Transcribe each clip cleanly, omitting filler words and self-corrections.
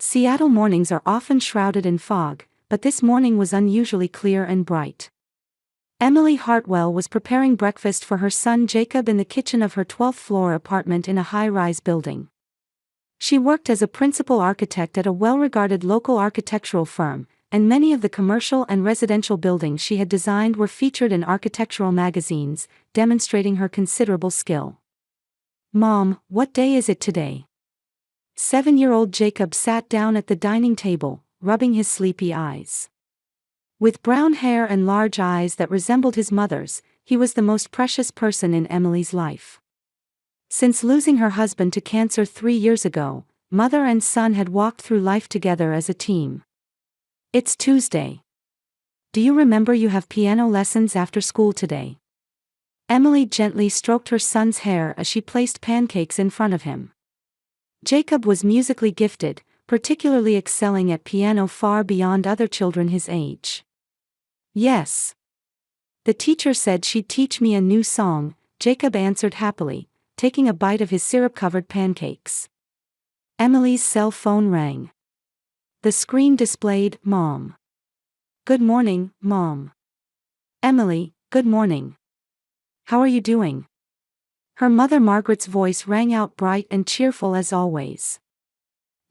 Seattle mornings are often shrouded in fog, but this morning was unusually clear and bright. Emily Hartwell was preparing breakfast for her son Jacob in the kitchen of her 12th-floor apartment in a high-rise building. She worked as a principal architect at a well-regarded local architectural firm, and many of the commercial and residential buildings she had designed were featured in architectural magazines, demonstrating her considerable skill. "Mom, what day is it today?" 7-year-old Jacob sat down at the dining table, rubbing his sleepy eyes. With brown hair and large eyes that resembled his mother's, he was the most precious person in Emily's life. Since losing her husband to cancer 3 years ago, mother and son had walked through life together as a team. "It's Tuesday. Do you remember you have piano lessons after school today?" Emily gently stroked her son's hair as she placed pancakes in front of him. Jacob was musically gifted, particularly excelling at piano far beyond other children his age. "Yes. The teacher said she'd teach me a new song," Jacob answered happily, taking a bite of his syrup-covered pancakes. Emily's cell phone rang. The screen displayed, "Mom. Good morning, Mom." "Emily, good morning. How are you doing?" Her mother Margaret's voice rang out bright and cheerful as always.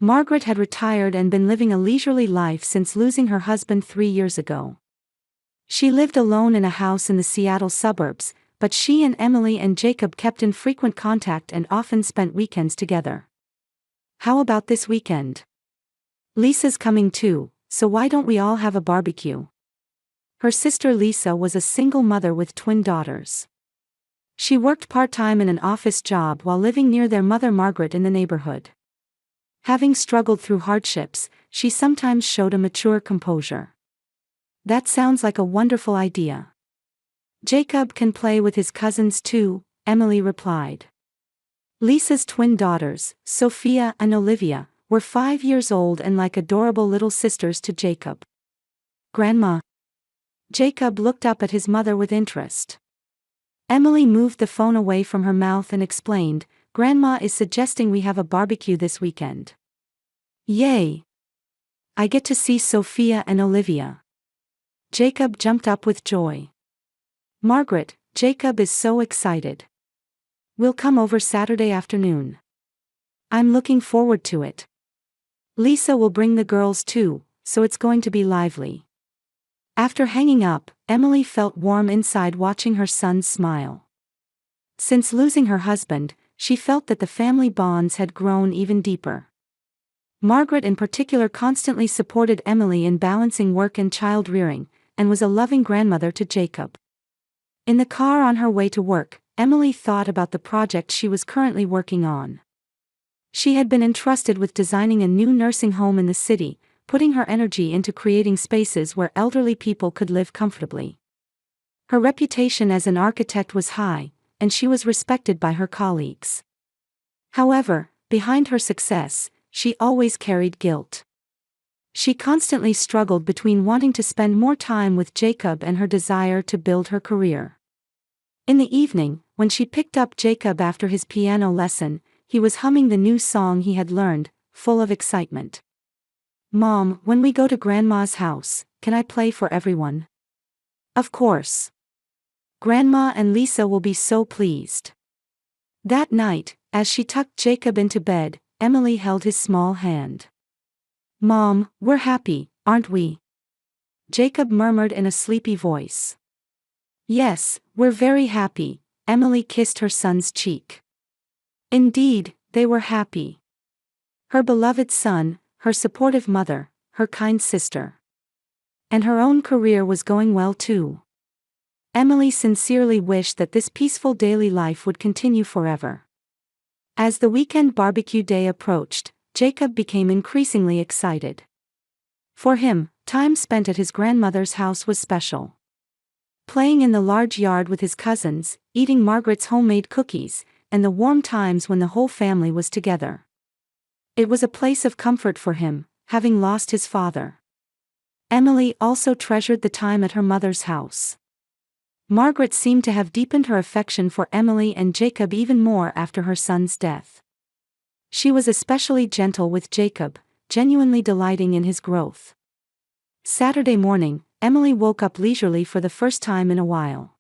Margaret had retired and been living a leisurely life since losing her husband 3 years ago. She lived alone in a house in the Seattle suburbs, but she and Emily and Jacob kept in frequent contact and often spent weekends together. "How about this weekend? Lisa's coming too, so why don't we all have a barbecue?" Her sister Lisa was a single mother with twin daughters. She worked part-time in an office job while living near their mother Margaret in the neighborhood. Having struggled through hardships, she sometimes showed a mature composure. "That sounds like a wonderful idea. Jacob can play with his cousins too," Emily replied. Lisa's twin daughters, Sophia and Olivia, were 5 years old and like adorable little sisters to Jacob. "Grandma." Jacob looked up at his mother with interest. Emily moved the phone away from her mouth and explained, "Grandma is suggesting we have a barbecue this weekend." "Yay! I get to see Sophia and Olivia." Jacob jumped up with joy. "Margaret, Jacob is so excited. We'll come over Saturday afternoon. I'm looking forward to it. Lisa will bring the girls too, so it's going to be lively." After hanging up, Emily felt warm inside watching her son smile. Since losing her husband, she felt that the family bonds had grown even deeper. Margaret in particular constantly supported Emily in balancing work and child-rearing, and was a loving grandmother to Jacob. In the car on her way to work, Emily thought about the project she was currently working on. She had been entrusted with designing a new nursing home in the city, putting her energy into creating spaces where elderly people could live comfortably. Her reputation as an architect was high, and she was respected by her colleagues. However, behind her success, she always carried guilt. She constantly struggled between wanting to spend more time with Jacob and her desire to build her career. In the evening, when she picked up Jacob after his piano lesson, he was humming the new song he had learned, full of excitement. "Mom, when we go to Grandma's house, can I play for everyone?" "Of course. Grandma and Lisa will be so pleased." That night, as she tucked Jacob into bed, Emily held his small hand. "Mom, we're happy, aren't we?" Jacob murmured in a sleepy voice. "Yes, we're very happy," Emily kissed her son's cheek. Indeed, they were happy. Her beloved son, her supportive mother, her kind sister. And her own career was going well too. Emily sincerely wished that this peaceful daily life would continue forever. As the weekend barbecue day approached, Jacob became increasingly excited. For him, time spent at his grandmother's house was special. Playing in the large yard with his cousins, eating Margaret's homemade cookies, and the warm times when the whole family was together. It was a place of comfort for him, having lost his father. Emily also treasured the time at her mother's house. Margaret seemed to have deepened her affection for Emily and Jacob even more after her son's death. She was especially gentle with Jacob, genuinely delighting in his growth. Saturday morning, Emily woke up leisurely for the first time in a while.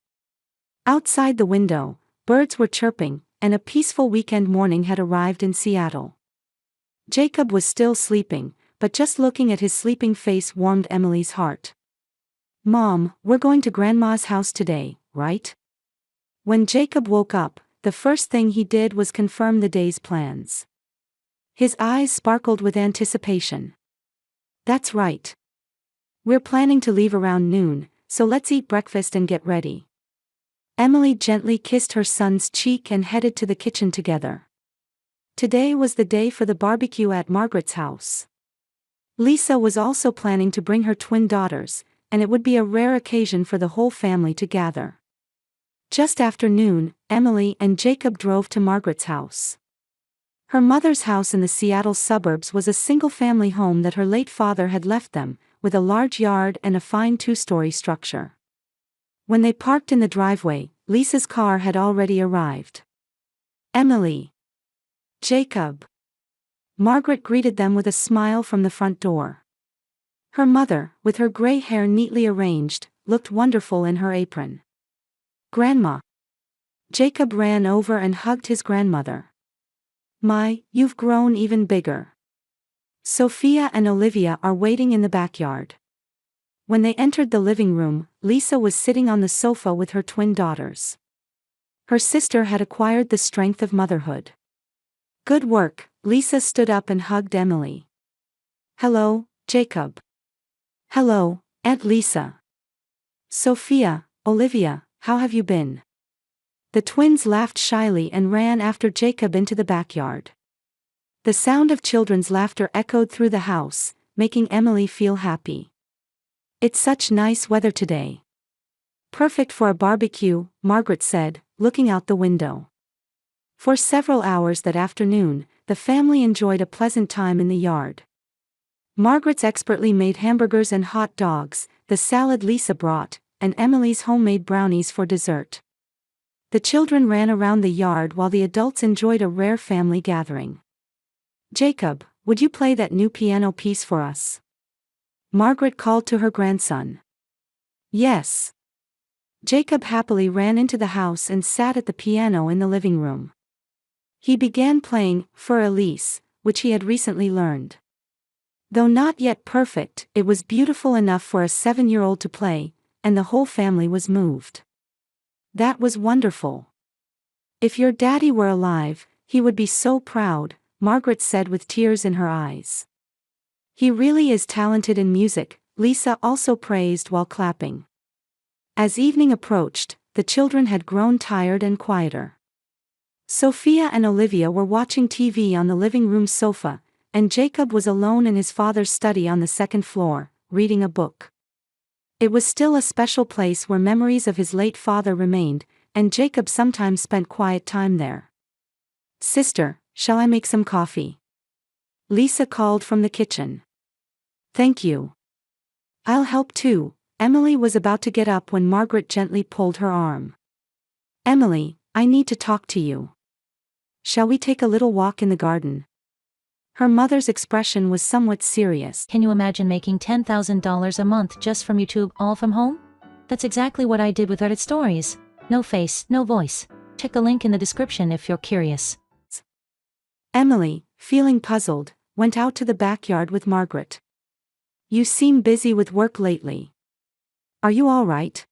Outside the window, birds were chirping, and a peaceful weekend morning had arrived in Seattle. Jacob was still sleeping, but just looking at his sleeping face warmed Emily's heart. "Mom, we're going to Grandma's house today, right?" When Jacob woke up, the first thing he did was confirm the day's plans. His eyes sparkled with anticipation. "That's right. We're planning to leave around noon, so let's eat breakfast and get ready." Emily gently kissed her son's cheek and headed to the kitchen together. Today was the day for the barbecue at Margaret's house. Lisa was also planning to bring her twin daughters, and it would be a rare occasion for the whole family to gather. Just after noon, Emily and Jacob drove to Margaret's house. Her mother's house in the Seattle suburbs was a single-family home that her late father had left them, with a large yard and a fine two-story structure. When they parked in the driveway, Lisa's car had already arrived. "Emily. Jacob." Margaret greeted them with a smile from the front door. Her mother, with her gray hair neatly arranged, looked wonderful in her apron. "Grandma." Jacob ran over and hugged his grandmother. "My, you've grown even bigger." Sophia and Olivia are waiting in the backyard. When they entered the living room, Lisa was sitting on the sofa with her twin daughters. Her sister had acquired the strength of motherhood. "Good work." Lisa stood up and hugged Emily. "Hello, Jacob." "Hello, Aunt Lisa." "Sophia, Olivia, how have you been?" The twins laughed shyly and ran after Jacob into the backyard. The sound of children's laughter echoed through the house, making Emily feel happy. "It's such nice weather today." "Perfect for a barbecue," Margaret said, looking out the window. For several hours that afternoon, the family enjoyed a pleasant time in the yard. Margaret's expertly made hamburgers and hot dogs, the salad Lisa brought, and Emily's homemade brownies for dessert. The children ran around the yard while the adults enjoyed a rare family gathering. "Jacob, would you play that new piano piece for us?" Margaret called to her grandson. "Yes." Jacob happily ran into the house and sat at the piano in the living room. He began playing "For Elise," which he had recently learned. Though not yet perfect, it was beautiful enough for a 7-year-old to play, and the whole family was moved. "That was wonderful. If your daddy were alive, he would be so proud," Margaret said with tears in her eyes. "He really is talented in music," Lisa also praised while clapping. As evening approached, the children had grown tired and quieter. Sophia and Olivia were watching TV on the living room sofa, and Jacob was alone in his father's study on the second floor, reading a book. It was still a special place where memories of his late father remained, and Jacob sometimes spent quiet time there. "Sister, shall I make some coffee?" Lisa called from the kitchen. "Thank you. I'll help too." Emily was about to get up when Margaret gently pulled her arm. "Emily, I need to talk to you. Shall we take a little walk in the garden?" Her mother's expression was somewhat serious. "Can you imagine making $10,000 a month just from YouTube, all from home? That's exactly what I did with Reddit Stories. No face, no voice. Check the link in the description if you're curious." Emily, feeling puzzled, went out to the backyard with Margaret. "You seem busy with work lately. Are you all right?"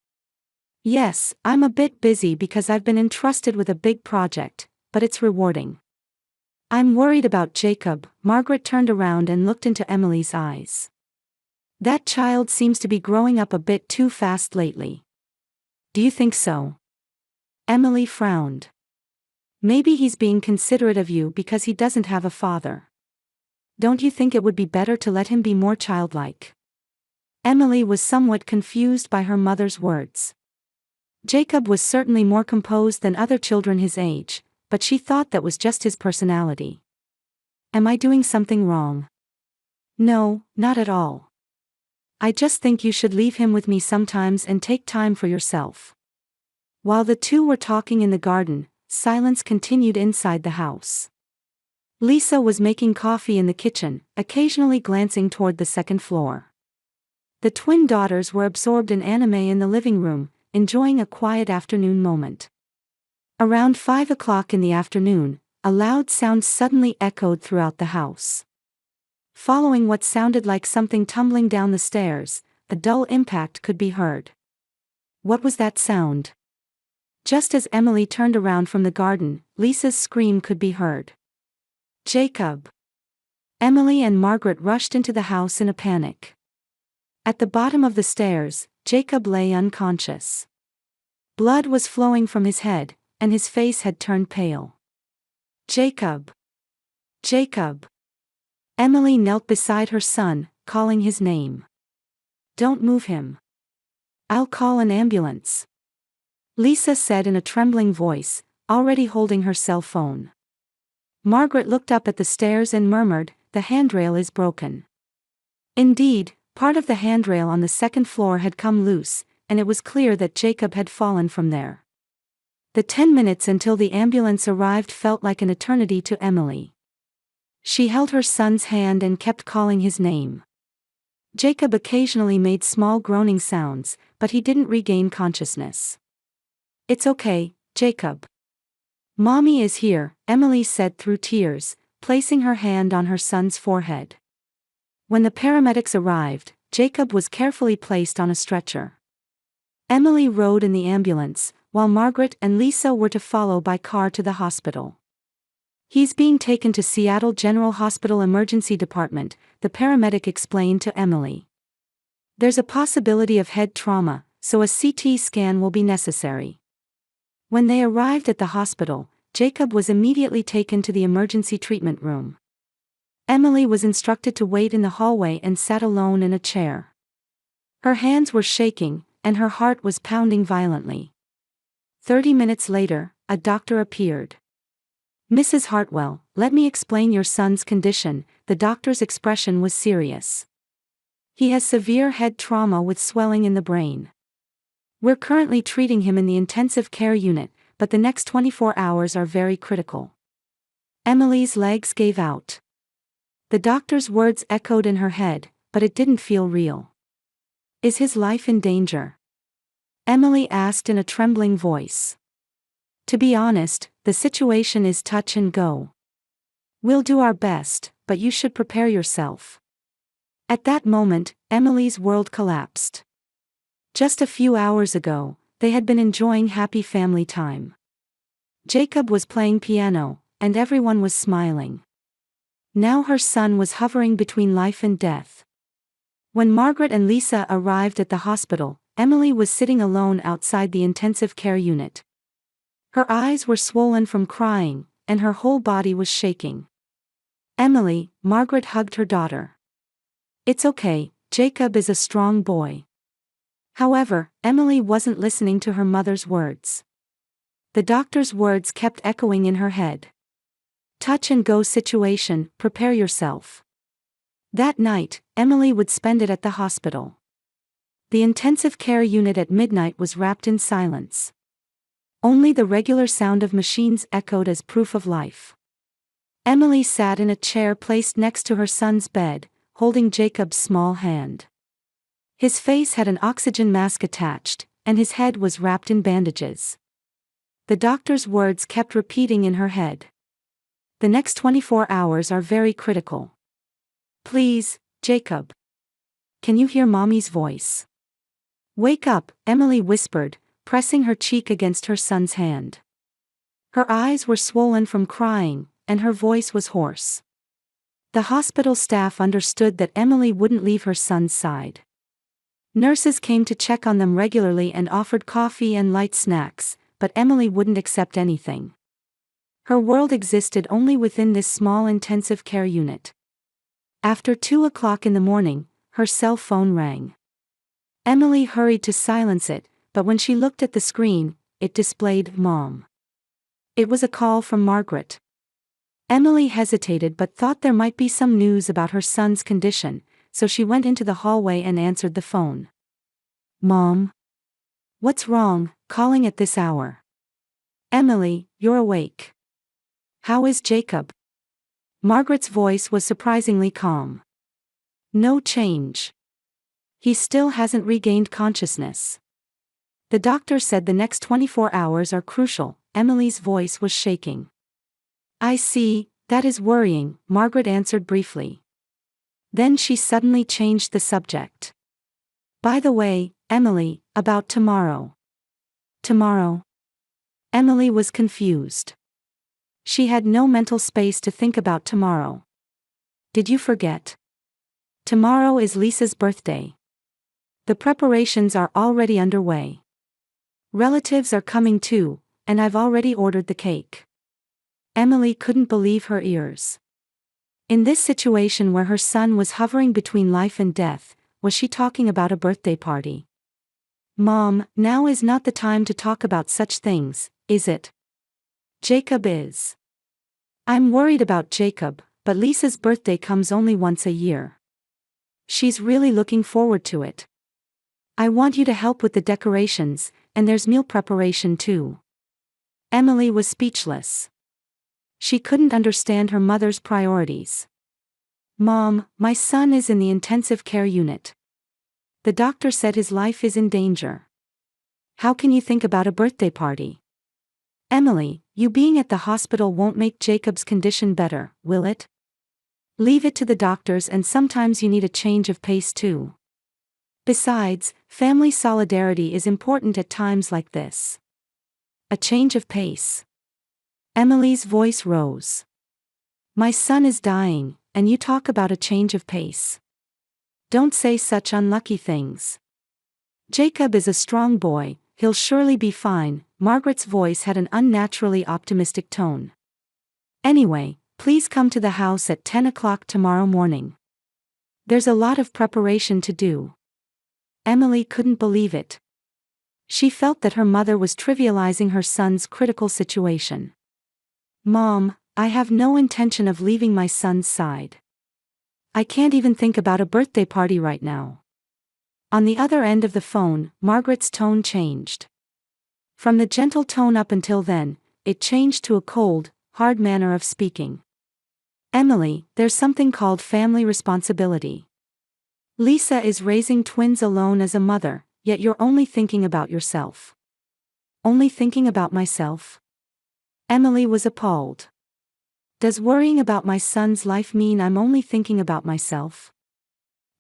"Yes, I'm a bit busy because I've been entrusted with a big project, but it's rewarding." "I'm worried about Jacob." Margaret turned around and looked into Emily's eyes. "That child seems to be growing up a bit too fast lately." "Do you think so?" Emily frowned. "Maybe he's being considerate of you because he doesn't have a father. Don't you think it would be better to let him be more childlike?" Emily was somewhat confused by her mother's words. Jacob was certainly more composed than other children his age, but she thought that was just his personality. "Am I doing something wrong?" "No, not at all. I just think you should leave him with me sometimes and take time for yourself." While the two were talking in the garden, silence continued inside the house. Lisa was making coffee in the kitchen, occasionally glancing toward the second floor. The twin daughters were absorbed in anime in the living room, enjoying a quiet afternoon moment. Around 5 o'clock in the afternoon, a loud sound suddenly echoed throughout the house. Following what sounded like something tumbling down the stairs, a dull impact could be heard. What was that sound? Just as Emily turned around from the garden, Lisa's scream could be heard. Jacob! Emily and Margaret rushed into the house in a panic. At the bottom of the stairs, Jacob lay unconscious. Blood was flowing from his head, and his face had turned pale. Jacob! Jacob! Emily knelt beside her son, calling his name. Don't move him. I'll call an ambulance. Lisa said in a trembling voice, already holding her cell phone. Margaret looked up at the stairs and murmured, "The handrail is broken." Indeed, part of the handrail on the second floor had come loose, and it was clear that Jacob had fallen from there. The 10 minutes until the ambulance arrived felt like an eternity to Emily. She held her son's hand and kept calling his name. Jacob occasionally made small groaning sounds, but he didn't regain consciousness. "It's okay, Jacob. Mommy is here," Emily said through tears, placing her hand on her son's forehead. When the paramedics arrived, Jacob was carefully placed on a stretcher. Emily rode in the ambulance, while Margaret and Lisa were to follow by car to the hospital. "He's being taken to Seattle General Hospital Emergency Department," the paramedic explained to Emily. "There's a possibility of head trauma, so a CT scan will be necessary." When they arrived at the hospital, Jacob was immediately taken to the emergency treatment room. Emily was instructed to wait in the hallway and sat alone in a chair. Her hands were shaking, and her heart was pounding violently. 30 minutes later, a doctor appeared. "Mrs. Hartwell, let me explain your son's condition." The doctor's expression was serious. "He has severe head trauma with swelling in the brain. We're currently treating him in the intensive care unit, but the next 24 hours are very critical." Emily's legs gave out. The doctor's words echoed in her head, but it didn't feel real. "Is his life in danger?" Emily asked in a trembling voice. "To be honest, the situation is touch and go. We'll do our best, but you should prepare yourself." At that moment, Emily's world collapsed. Just a few hours ago, they had been enjoying happy family time. Jacob was playing piano, and everyone was smiling. Now her son was hovering between life and death. When Margaret and Lisa arrived at the hospital, Emily was sitting alone outside the intensive care unit. Her eyes were swollen from crying, and her whole body was shaking. "Emily," Margaret hugged her daughter. "It's okay, Jacob is a strong boy." However, Emily wasn't listening to her mother's words. The doctor's words kept echoing in her head. "Touch and go situation, prepare yourself." That night, Emily would spend it at the hospital. The intensive care unit at midnight was wrapped in silence. Only the regular sound of machines echoed as proof of life. Emily sat in a chair placed next to her son's bed, holding Jacob's small hand. His face had an oxygen mask attached, and his head was wrapped in bandages. The doctor's words kept repeating in her head. "The next 24 hours are very critical. Please, Jacob. Can you hear Mommy's voice? Wake up," Emily whispered, pressing her cheek against her son's hand. Her eyes were swollen from crying, and her voice was hoarse. The hospital staff understood that Emily wouldn't leave her son's side. Nurses came to check on them regularly and offered coffee and light snacks, but Emily wouldn't accept anything. Her world existed only within this small intensive care unit. After 2 o'clock in the morning, her cell phone rang. Emily hurried to silence it, but when she looked at the screen, it displayed "Mom." It was a call from Margaret. Emily hesitated but thought there might be some news about her son's condition, so she went into the hallway and answered the phone. "Mom? What's wrong, calling at this hour?" "Emily, you're awake. How is Jacob?" Margaret's voice was surprisingly calm. No change. He still hasn't regained consciousness. The doctor said the next 24 hours are crucial. Emily's voice was shaking. I see, that is worrying, Margaret answered briefly. Then she suddenly changed the subject. By the way, Emily, about tomorrow. Tomorrow? Emily was confused. She had no mental space to think about tomorrow. Did you forget? Tomorrow is Lisa's birthday. The preparations are already underway. Relatives are coming too, and I've already ordered the cake. Emily couldn't believe her ears. In this situation where her son was hovering between life and death, was she talking about a birthday party? Mom, now is not the time to talk about such things, is it? Jacob is. I'm worried about Jacob, but Lisa's birthday comes only once a year. She's really looking forward to it. I want you to help with the decorations, and there's meal preparation too. Emily was speechless. She couldn't understand her mother's priorities. Mom, my son is in the intensive care unit. The doctor said his life is in danger. How can you think about a birthday party? Emily, you being at the hospital won't make Jacob's condition better, will it? Leave it to the doctors, and sometimes you need a change of pace too. Besides, family solidarity is important at times like this. A change of pace. Emily's voice rose. My son is dying, and you talk about a change of pace. Don't say such unlucky things. Jacob is a strong boy, he'll surely be fine. Margaret's voice had an unnaturally optimistic tone. Anyway, please come to the house at 10 o'clock tomorrow morning. There's a lot of preparation to do. Emily couldn't believe it. She felt that her mother was trivializing her son's critical situation. Mom, I have no intention of leaving my son's side. I can't even think about a birthday party right now. On the other end of the phone, Margaret's tone changed. From the gentle tone up until then, it changed to a cold, hard manner of speaking. Emily, there's something called family responsibility. Lisa is raising twins alone as a mother, yet you're only thinking about yourself. Only thinking about myself? Emily was appalled. Does worrying about my son's life mean I'm only thinking about myself?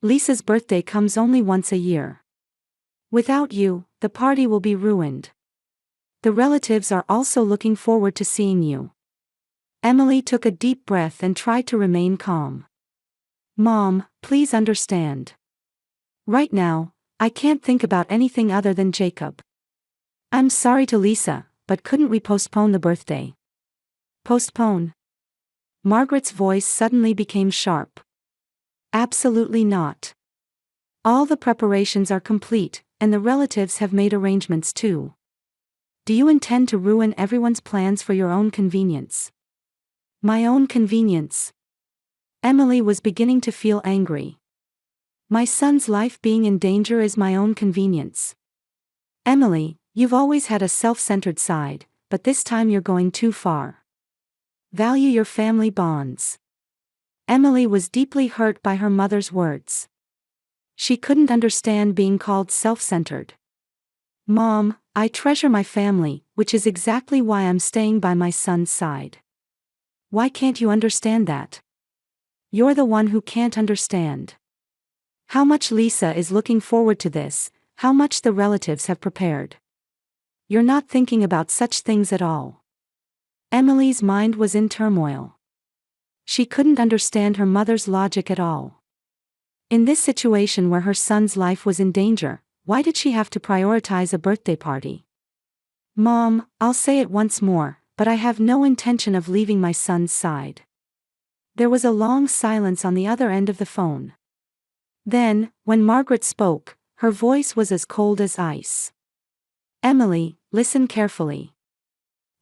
Lisa's birthday comes only once a year. Without you, the party will be ruined. The relatives are also looking forward to seeing you. Emily took a deep breath and tried to remain calm. Mom, please understand. Right now, I can't think about anything other than Jacob. I'm sorry to Lisa, but couldn't we postpone the birthday? Postpone? Margaret's voice suddenly became sharp. Absolutely not. All the preparations are complete, and the relatives have made arrangements too. Do you intend to ruin everyone's plans for your own convenience? My own convenience? Emily was beginning to feel angry. My son's life being in danger is my own convenience. Emily, you've always had a self-centered side, but this time you're going too far. Value your family bonds. Emily was deeply hurt by her mother's words. She couldn't understand being called self-centered. Mom, I treasure my family, which is exactly why I'm staying by my son's side. Why can't you understand that? You're the one who can't understand. How much Lisa is looking forward to this, how much the relatives have prepared. You're not thinking about such things at all. Emily's mind was in turmoil. She couldn't understand her mother's logic at all. In this situation where her son's life was in danger, why did she have to prioritize a birthday party? Mom, I'll say it once more, but I have no intention of leaving my son's side. There was a long silence on the other end of the phone. Then, when Margaret spoke, her voice was as cold as ice. Emily, listen carefully.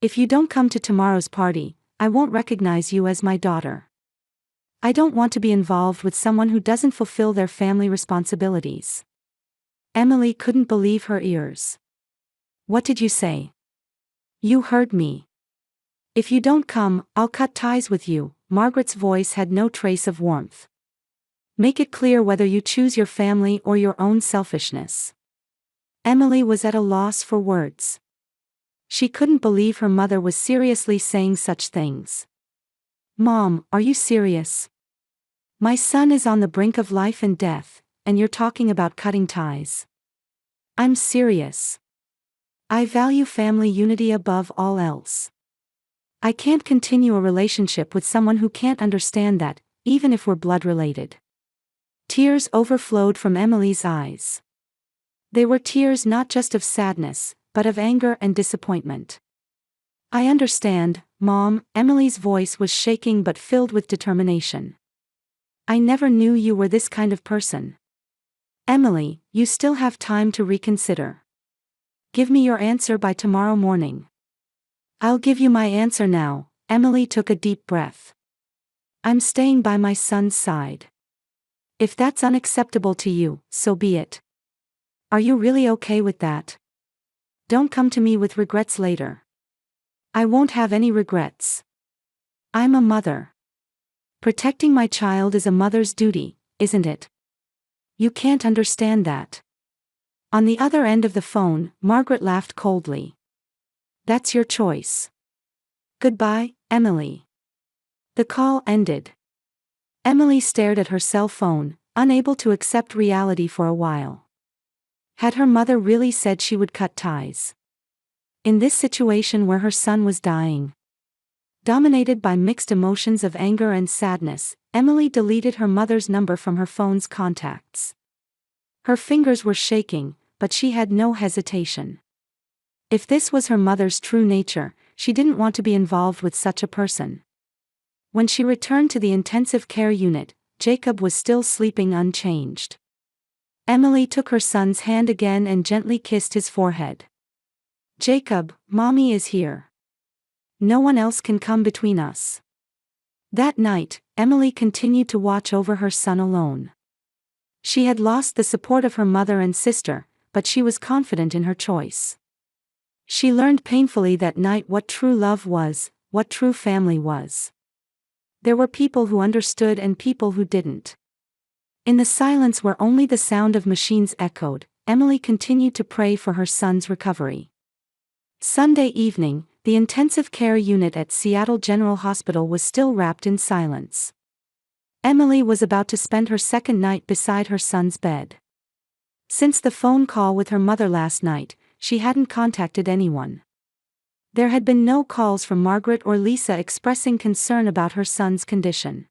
If you don't come to tomorrow's party, I won't recognize you as my daughter. I don't want to be involved with someone who doesn't fulfill their family responsibilities. Emily couldn't believe her ears. What did you say? You heard me. If you don't come, I'll cut ties with you, Margaret's voice had no trace of warmth. Make it clear whether you choose your family or your own selfishness. Emily was at a loss for words. She couldn't believe her mother was seriously saying such things. Mom, are you serious? My son is on the brink of life and death, and you're talking about cutting ties. I'm serious. I value family unity above all else. I can't continue a relationship with someone who can't understand that, even if we're blood related. Tears overflowed from Emily's eyes. They were tears not just of sadness, but of anger and disappointment. I understand, Mom. Emily's voice was shaking but filled with determination. I never knew you were this kind of person. Emily, you still have time to reconsider. Give me your answer by tomorrow morning. I'll give you my answer now. Emily took a deep breath. I'm staying by my son's side. If that's unacceptable to you, so be it. Are you really okay with that? Don't come to me with regrets later. I won't have any regrets. I'm a mother. Protecting my child is a mother's duty, isn't it? You can't understand that. On the other end of the phone, Margaret laughed coldly. That's your choice. Goodbye, Emily. The call ended. Emily stared at her cell phone, unable to accept reality for a while. Had her mother really said she would cut ties? In this situation where her son was dying. Dominated by mixed emotions of anger and sadness, Emily deleted her mother's number from her phone's contacts. Her fingers were shaking, but she had no hesitation. If this was her mother's true nature, she didn't want to be involved with such a person. When she returned to the intensive care unit, Jacob was still sleeping unchanged. Emily took her son's hand again and gently kissed his forehead. Jacob, Mommy is here. No one else can come between us. That night, Emily continued to watch over her son alone. She had lost the support of her mother and sister, but she was confident in her choice. She learned painfully that night what true love was, what true family was. There were people who understood and people who didn't. In the silence where only the sound of machines echoed, Emily continued to pray for her son's recovery. Sunday evening, the intensive care unit at Seattle General Hospital was still wrapped in silence. Emily was about to spend her second night beside her son's bed. Since the phone call with her mother last night, she hadn't contacted anyone. There had been no calls from Margaret or Lisa expressing concern about her son's condition.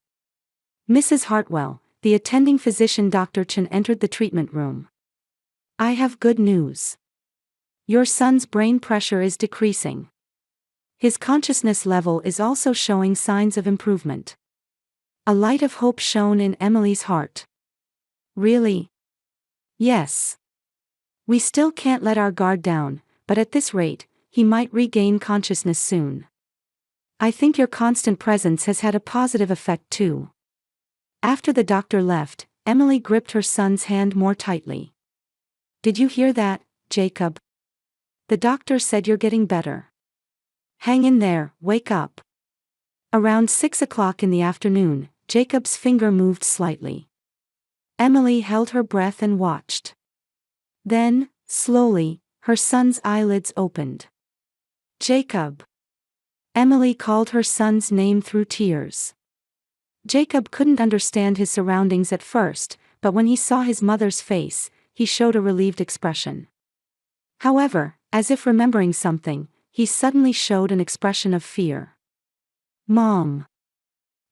Mrs. Hartwell, the attending physician Dr. Chen entered the treatment room. I have good news. Your son's brain pressure is decreasing. His consciousness level is also showing signs of improvement. A light of hope shone in Emily's heart. Really? Yes. We still can't let our guard down, but at this rate, he might regain consciousness soon. I think your constant presence has had a positive effect too. After the doctor left, Emily gripped her son's hand more tightly. Did you hear that, Jacob? The doctor said you're getting better. Hang in there, wake up. Around 6 o'clock in the afternoon, Jacob's finger moved slightly. Emily held her breath and watched. Then, slowly, her son's eyelids opened. Jacob. Emily called her son's name through tears. Jacob couldn't understand his surroundings at first, but when he saw his mother's face, he showed a relieved expression. However, as if remembering something, he suddenly showed an expression of fear. Mom.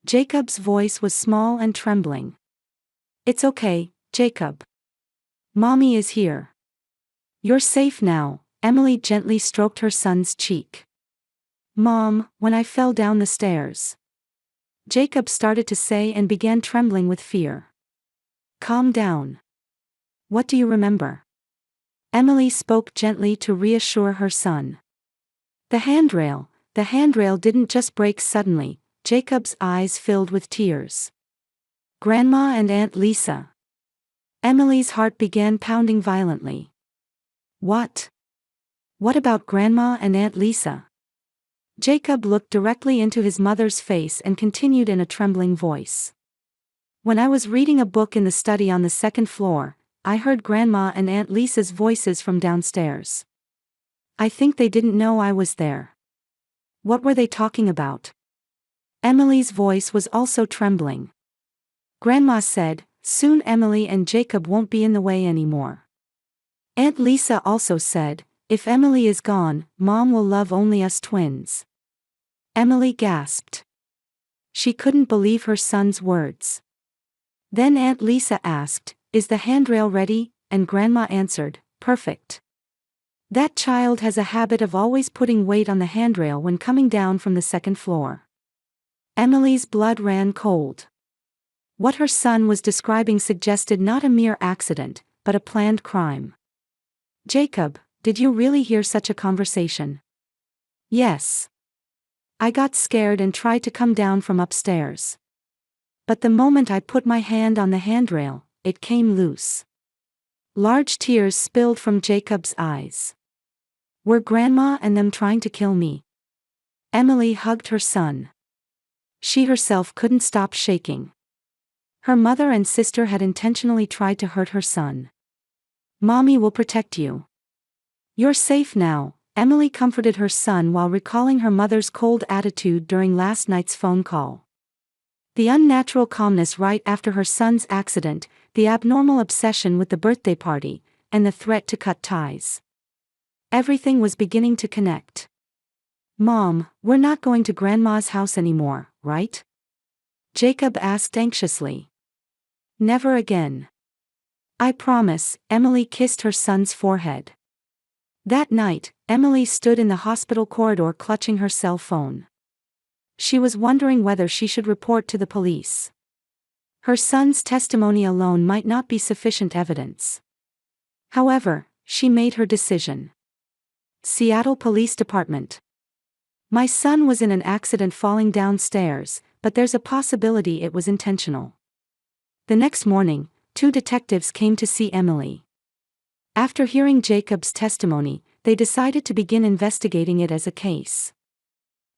Jacob's voice was small and trembling. It's okay, Jacob. Mommy is here. You're safe now. Emily gently stroked her son's cheek. Mom, when I fell down the stairs. Jacob started to say and began trembling with fear. Calm down. What do you remember? Emily spoke gently to reassure her son. The handrail didn't just break suddenly. Jacob's eyes filled with tears. Grandma and Aunt Lisa. Emily's heart began pounding violently. What? What about Grandma and Aunt Lisa? Jacob looked directly into his mother's face and continued in a trembling voice. When I was reading a book in the study on the second floor, I heard Grandma and Aunt Lisa's voices from downstairs. I think they didn't know I was there. What were they talking about? Emily's voice was also trembling. Grandma said, "Soon Emily and Jacob won't be in the way anymore." Aunt Lisa also said, "If Emily is gone, Mom will love only us twins." Emily gasped. She couldn't believe her son's words. Then Aunt Lisa asked, "Is the handrail ready?" And Grandma answered, "Perfect." That child has a habit of always putting weight on the handrail when coming down from the second floor. Emily's blood ran cold. What her son was describing suggested not a mere accident, but a planned crime. "Jacob, did you really hear such a conversation?" "Yes. I got scared and tried to come down from upstairs. But the moment I put my hand on the handrail, it came loose." Large tears spilled from Jacob's eyes. "Were Grandma and them trying to kill me?" Emily hugged her son. She herself couldn't stop shaking. Her mother and sister had intentionally tried to hurt her son. "Mommy will protect you. You're safe now," Emily comforted her son while recalling her mother's cold attitude during last night's phone call. The unnatural calmness right after her son's accident, the abnormal obsession with the birthday party, and the threat to cut ties. Everything was beginning to connect. "Mom, we're not going to Grandma's house anymore, right?" Jacob asked anxiously. "Never again. I promise," Emily kissed her son's forehead. That night, Emily stood in the hospital corridor clutching her cell phone. She was wondering whether she should report to the police. Her son's testimony alone might not be sufficient evidence. However, she made her decision. Seattle Police Department. "My son was in an accident falling downstairs, but there's a possibility it was intentional." The next morning, 2 detectives came to see Emily. After hearing Jacob's testimony, they decided to begin investigating it as a case.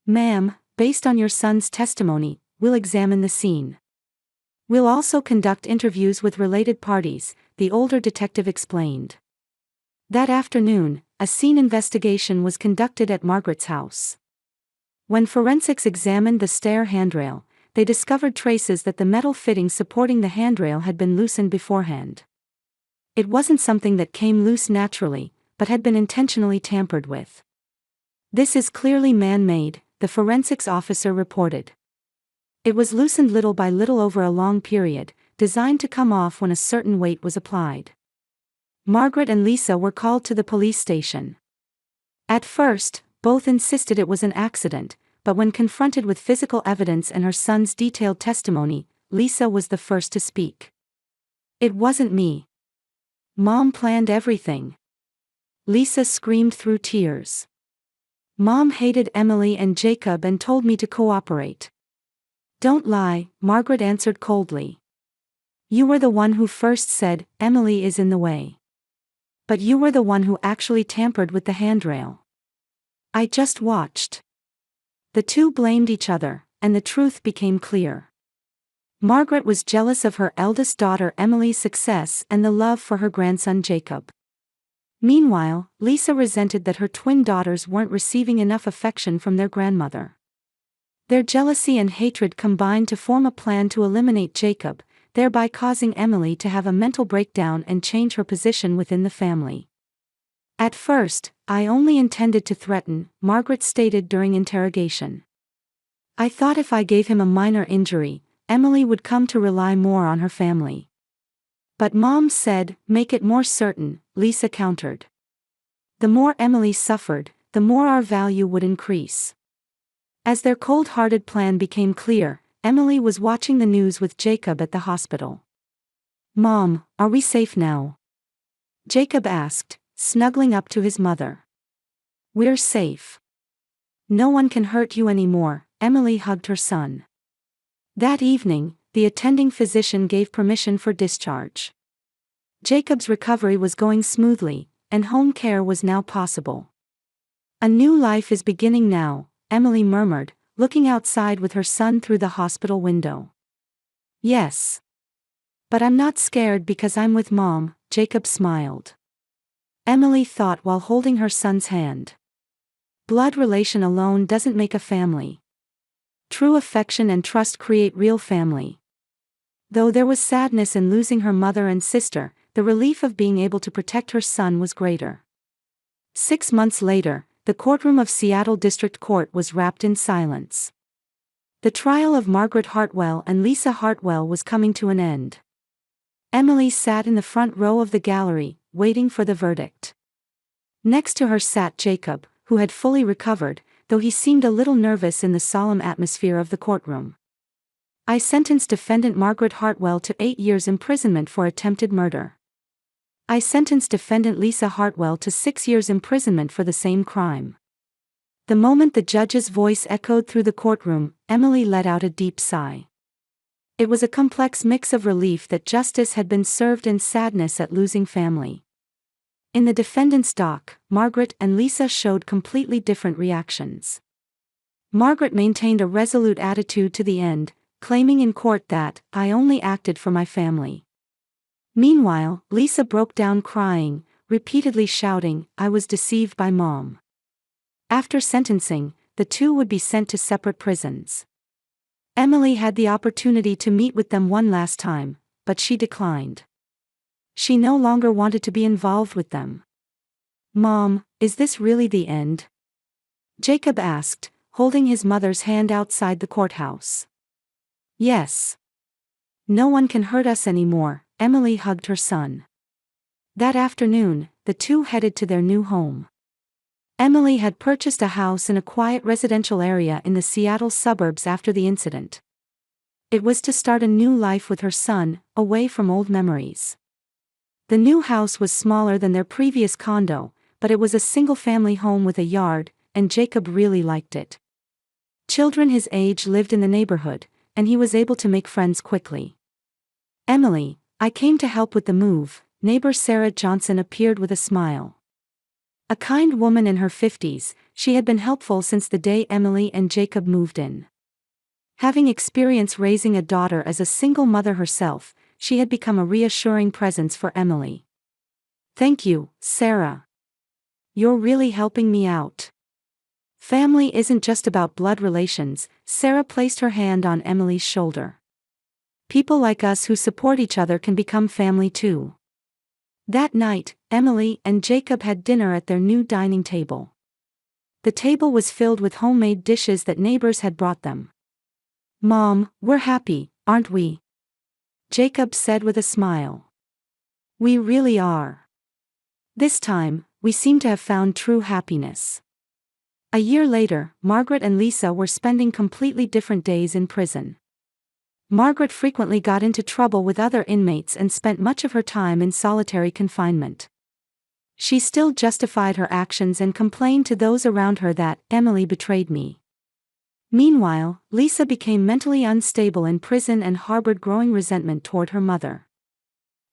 "Ma'am, based on your son's testimony, we'll examine the scene. We'll also conduct interviews with related parties," the older detective explained. That afternoon, a scene investigation was conducted at Margaret's house. When forensics examined the stair handrail, they discovered traces that the metal fitting supporting the handrail had been loosened beforehand. It wasn't something that came loose naturally, but had been intentionally tampered with. "This is clearly man-made," the forensics officer reported. "It was loosened little by little over a long period, designed to come off when a certain weight was applied." Margaret and Lisa were called to the police station. At first, both insisted it was an accident, but when confronted with physical evidence and her son's detailed testimony, Lisa was the first to speak. "It wasn't me. Mom planned everything." Lisa screamed through tears. "Mom hated Emily and Jacob and told me to cooperate." "Don't lie," Margaret answered coldly. "You were the one who first said, 'Emily is in the way.' But you were the one who actually tampered with the handrail." "I just watched." The two blamed each other, and the truth became clear. Margaret was jealous of her eldest daughter Emily's success and the love for her grandson Jacob. Meanwhile, Lisa resented that her twin daughters weren't receiving enough affection from their grandmother. Their jealousy and hatred combined to form a plan to eliminate Jacob, thereby causing Emily to have a mental breakdown and change her position within the family. "At first, I only intended to threaten," Margaret stated during interrogation. "I thought if I gave him a minor injury, Emily would come to rely more on her family." "But Mom said, 'Make it more certain,'" Lisa countered. "The more Emily suffered, the more our value would increase." As their cold-hearted plan became clear, Emily was watching the news with Jacob at the hospital. "Mom, are we safe now?" Jacob asked, snuggling up to his mother. "We're safe. No one can hurt you anymore," Emily hugged her son. That evening, the attending physician gave permission for discharge. Jacob's recovery was going smoothly, and home care was now possible. "A new life is beginning now," Emily murmured, looking outside with her son through the hospital window. Yes. But I'm not scared because I'm with Mom, Jacob smiled. Emily thought while holding her son's hand. Blood relation alone doesn't make a family. True affection and trust create real family. Though there was sadness in losing her mother and sister, the relief of being able to protect her son was greater. 6 months later, the courtroom of Seattle District Court was wrapped in silence. The trial of Margaret Hartwell and Lisa Hartwell was coming to an end. Emily sat in the front row of the gallery, waiting for the verdict. Next to her sat Jacob, who had fully recovered, though he seemed a little nervous in the solemn atmosphere of the courtroom. I sentenced defendant Margaret Hartwell to 8 years imprisonment for attempted murder. I sentenced defendant Lisa Hartwell to 6 years imprisonment for the same crime. The moment the judge's voice echoed through the courtroom, Emily let out a deep sigh. It was a complex mix of relief that justice had been served and sadness at losing family. In the defendant's dock, Margaret and Lisa showed completely different reactions. Margaret maintained a resolute attitude to the end, claiming in court that, "I only acted for my family." Meanwhile, Lisa broke down crying, repeatedly shouting, "I was deceived by Mom." After sentencing, the two would be sent to separate prisons. Emily had the opportunity to meet with them one last time, but she declined. She no longer wanted to be involved with them. "Mom, is this really the end?" Jacob asked, holding his mother's hand outside the courthouse. "Yes. No one can hurt us anymore," Emily hugged her son. That afternoon, the two headed to their new home. Emily had purchased a house in a quiet residential area in the Seattle suburbs after the incident. It was to start a new life with her son, away from old memories. The new house was smaller than their previous condo, but it was a single-family home with a yard, and Jacob really liked it. Children his age lived in the neighborhood, and he was able to make friends quickly. "Emily, I came to help with the move," neighbor Sarah Johnson appeared with a smile. A kind woman in her 50s, she had been helpful since the day Emily and Jacob moved in. Having experience raising a daughter as a single mother herself, she had become a reassuring presence for Emily. "Thank you, Sarah. You're really helping me out." "Family isn't just about blood relations," Sarah placed her hand on Emily's shoulder. "People like us who support each other can become family too." That night, Emily and Jacob had dinner at their new dining table. The table was filled with homemade dishes that neighbors had brought them. "Mom, we're happy, aren't we?" Jacob said with a smile. "We really are. This time, we seem to have found true happiness." A year later, Margaret and Lisa were spending completely different days in prison. Margaret frequently got into trouble with other inmates and spent much of her time in solitary confinement. She still justified her actions and complained to those around her that, "Emily betrayed me." Meanwhile, Lisa became mentally unstable in prison and harbored growing resentment toward her mother.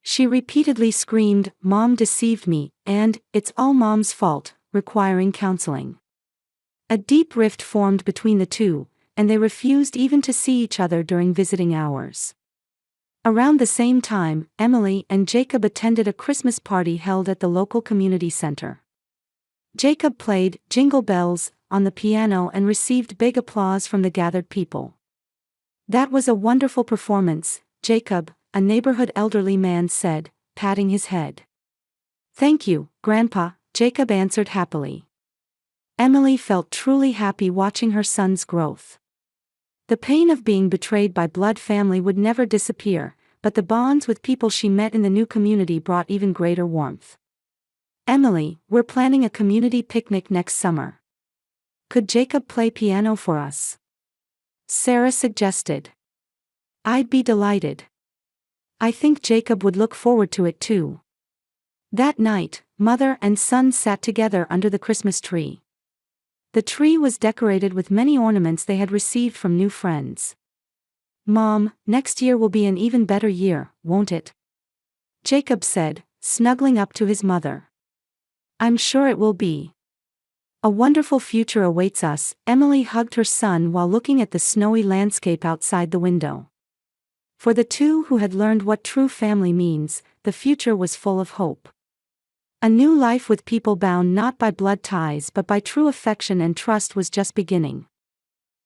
She repeatedly screamed, "Mom deceived me," and, "It's all Mom's fault," requiring counseling. A deep rift formed between the two, and they refused even to see each other during visiting hours. Around the same time, Emily and Jacob attended a Christmas party held at the local community center. Jacob played "Jingle Bells" on the piano and received big applause from the gathered people. "That was a wonderful performance, Jacob," a neighborhood elderly man said, patting his head. "Thank you, Grandpa," Jacob answered happily. Emily felt truly happy watching her son's growth. The pain of being betrayed by blood family would never disappear, but the bonds with people she met in the new community brought even greater warmth. "Emily, we're planning a community picnic next summer. Could Jacob play piano for us?" Sarah suggested. "I'd be delighted. I think Jacob would look forward to it too." That night, mother and son sat together under the Christmas tree. The tree was decorated with many ornaments they had received from new friends. "Mom, next year will be an even better year, won't it?" Jacob said, snuggling up to his mother. "I'm sure it will be." A wonderful future awaits us, Emily hugged her son while looking at the snowy landscape outside the window. For the two who had learned what true family means, the future was full of hope. A new life with people bound not by blood ties but by true affection and trust was just beginning.